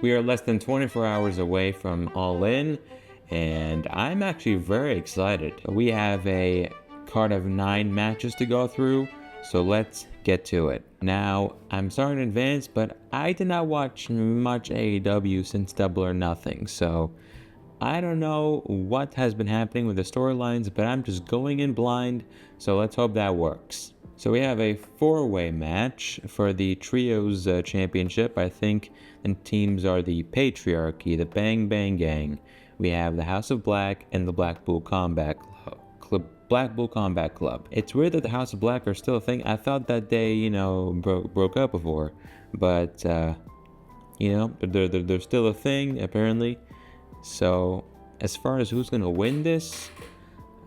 We are less than 24 hours away from All In, and I'm actually very excited. We have a card of 9 matches to go through, so let's get to it. Now, I'm sorry in advance, but I did not watch much AEW since Double or Nothing, so I don't know what has been happening with the storylines, but I'm just going in blind, so let's hope that works. So we have a 4-way match for the Trios Championship. I think the teams are the Patriarchy, the Bang Bang Gang. We have the House of Black and the Blackpool Combat Club. Blackpool Combat Club. It's weird that the House of Black are still a thing. I thought that they, broke up before, but they're still a thing apparently. So as far as who's gonna win this,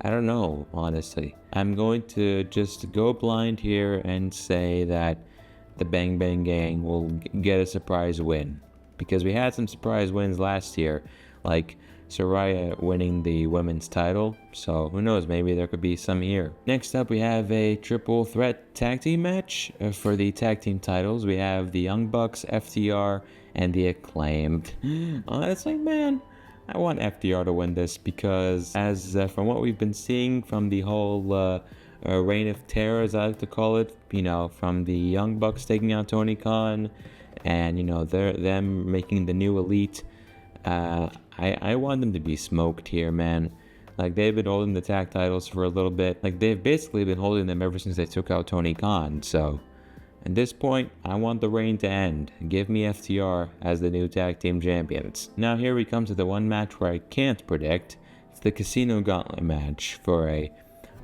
I don't know, honestly. I'm going to just go blind here and say that the Bang Bang Gang will get a surprise win, because we had some surprise wins last year, like Soraya winning the women's title, so who knows, maybe there could be some here. Next up, we have a triple threat tag team match for the tag team titles. We have the Young Bucks, FTR, and the Acclaimed. Honestly, man, I want FTR to win this because, as from what we've been seeing from the whole reign of terror, as I like to call it, from the Young Bucks taking out Tony Khan, and them making the new elite. I want them to be smoked here, man. Like, they've been holding the tag titles for a little bit. Like, they've basically been holding them ever since they took out Tony Khan. So, at this point, I want the reign to end. Give me FTR as the new tag team champions. Now, here we come to the one match where I can't predict. It's the Casino Gauntlet match for a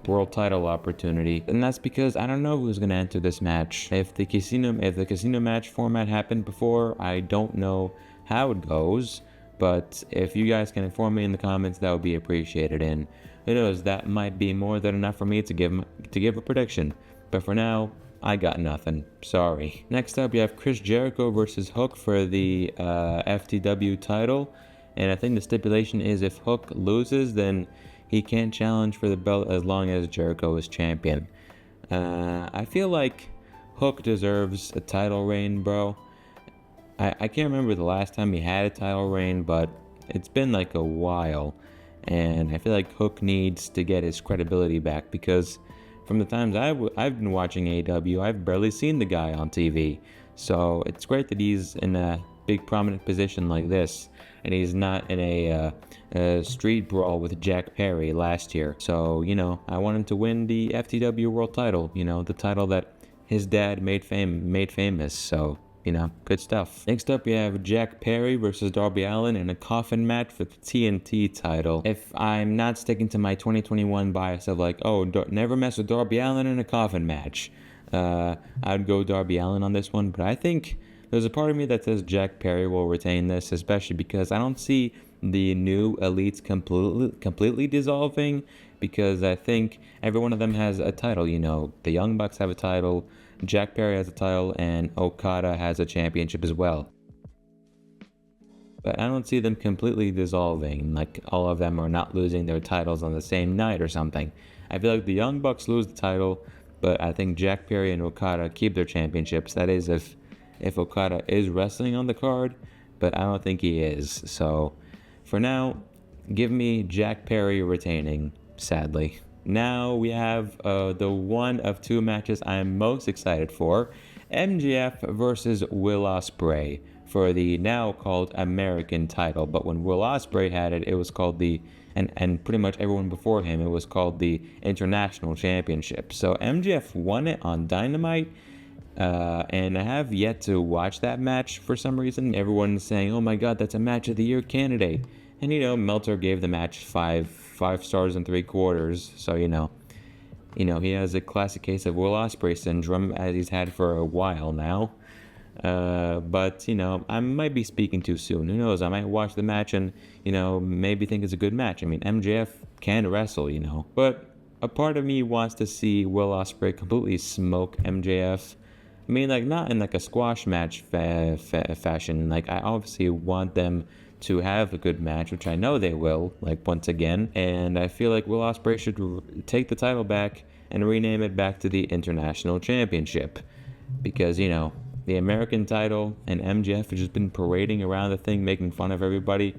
world title opportunity, and that's because I don't know who's going to enter this match. If the casino match format happened before, I don't know how it goes. But if you guys can inform me in the comments, that would be appreciated. And who knows, that might be more than enough for me to give a prediction. But for now, I got nothing. Sorry. Next up, we have Chris Jericho versus Hook for the FTW title. And I think the stipulation is if Hook loses, then he can't challenge for the belt as long as Jericho is champion. I feel like Hook deserves a title reign, bro. I can't remember the last time he had a title reign, but it's been like a while. And I feel like Hook needs to get his credibility back, because from the times I've been watching AEW, I've barely seen the guy on TV. So it's great that he's in a big prominent position like this, and he's not in a street brawl with Jack Perry last year. So, I want him to win the FTW world title, the title that his dad made famous. So, good stuff. Next up, we have Jack Perry versus Darby Allin in a coffin match for the TNT title. If I'm not sticking to my 2021 bias of like, never mess with Darby Allin in a coffin match, I'd go Darby Allin on this one. But I think there's a part of me that says Jack Perry will retain this, especially because I don't see the new elites completely dissolving, because I think every one of them has a title. The Young Bucks have a title, Jack Perry has a title, and Okada has a championship as well. But I don't see them completely dissolving, like all of them are not losing their titles on the same night or something. I feel like the Young Bucks lose the title, but I think Jack Perry and Okada keep their championships. That is if Okada is wrestling on the card, but I don't think he is. So for now, give me Jack Perry retaining, sadly. Now we have the one of two matches I am most excited for. MJF versus Will Ospreay for the now called American title. But when Will Ospreay had it, it was called and pretty much everyone before him, it was called the International Championship. So MJF won it on Dynamite. And I have yet to watch that match for some reason. Everyone's saying, oh my god, that's a match of the year candidate. And Meltzer gave the match five stars and 3/4. So he has a classic case of Will Ospreay syndrome, as he's had for a while now. But I might be speaking too soon. Who knows? I might watch the match and maybe think it's a good match. I mean, MJF can wrestle, but a part of me wants to see Will Ospreay completely smoke MJF. I mean, like, not in like a squash match fashion. Like, I obviously want them to have a good match, which I know they will, like, once again. And I feel like Will Ospreay should take the title back and rename it back to the International Championship. Because, the American title, and MJF has just been parading around the thing, making fun of everybody,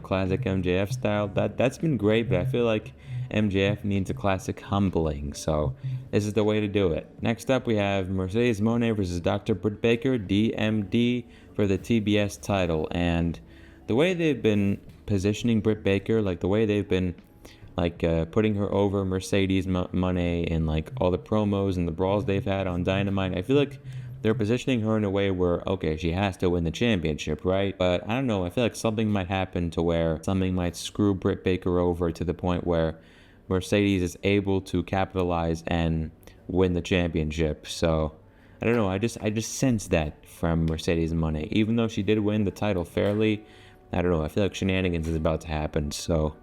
classic MJF style. That's been great, but I feel like MJF needs a classic humbling, so this is the way to do it. Next up, we have Mercedes Moné versus Dr. Britt Baker, DMD, for the TBS title. And the way they've been positioning Britt Baker, like the way they've been putting her over Mercedes Moné in like all the promos and the brawls they've had on Dynamite, I feel like they're positioning her in a way where, okay, she has to win the championship, right? But I don't know, I feel like something might happen to where something might screw Britt Baker over to the point where Mercedes is able to capitalize and win the championship. So I don't know, I just sense that from Mercedes Moné. Even though she did win the title fairly, I don't know, I feel like shenanigans is about to happen. So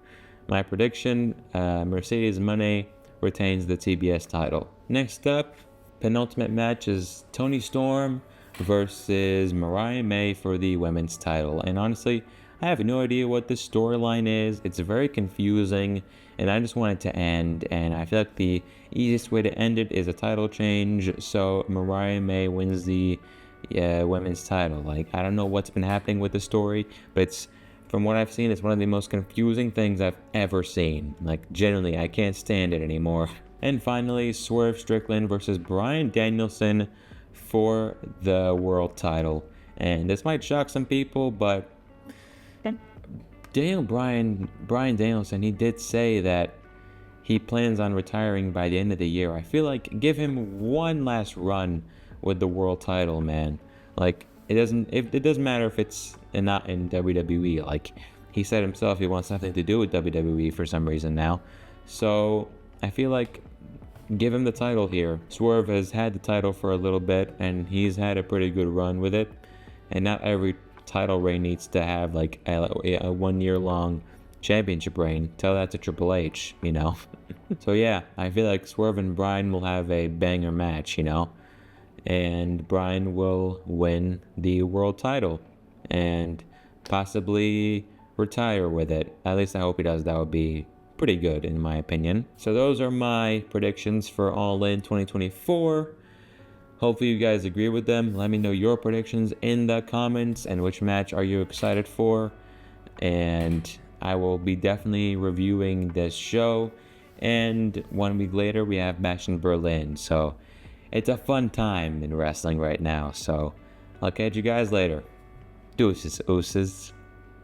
my prediction, Mercedes Moné retains the TBS title. Next up, penultimate match is Toni Storm versus Mariah May for the women's title. And honestly, I have no idea what this storyline is. It's very confusing, and I just want it to end. And I feel like the easiest way to end it is a title change, so Mariah May wins the women's title. Like, I don't know what's been happening with the story, but it's, from what I've seen, it's one of the most confusing things I've ever seen. Like, genuinely, I can't stand it anymore. And finally, Swerve Strickland versus Bryan Danielson for the world title. And this might shock some people, but Bryan Danielson, he did say that he plans on retiring by the end of the year. I feel like give him one last run with the world title, man. Like, it doesn't matter if it's not in WWE. Like, he said himself, he wants nothing to do with WWE for some reason now. So I feel like give him the title here. Swerve has had the title for a little bit, and he's had a pretty good run with it. And not every title reign needs to have like a 1 year long championship reign. Tell that to Triple H, So yeah, I feel like Swerve and Bryan will have a banger match, and Bryan will win the world title and possibly retire with it. At least I hope he does. That would be pretty good in my opinion. So those are my predictions for All In 2024. Hopefully you guys agree with them. Let me know your predictions in the comments and which match are you excited for. And I will be definitely reviewing this show. And 1 week later we have Bash in Berlin. So it's a fun time in wrestling right now. So I'll catch you guys later. Deuces, ooses.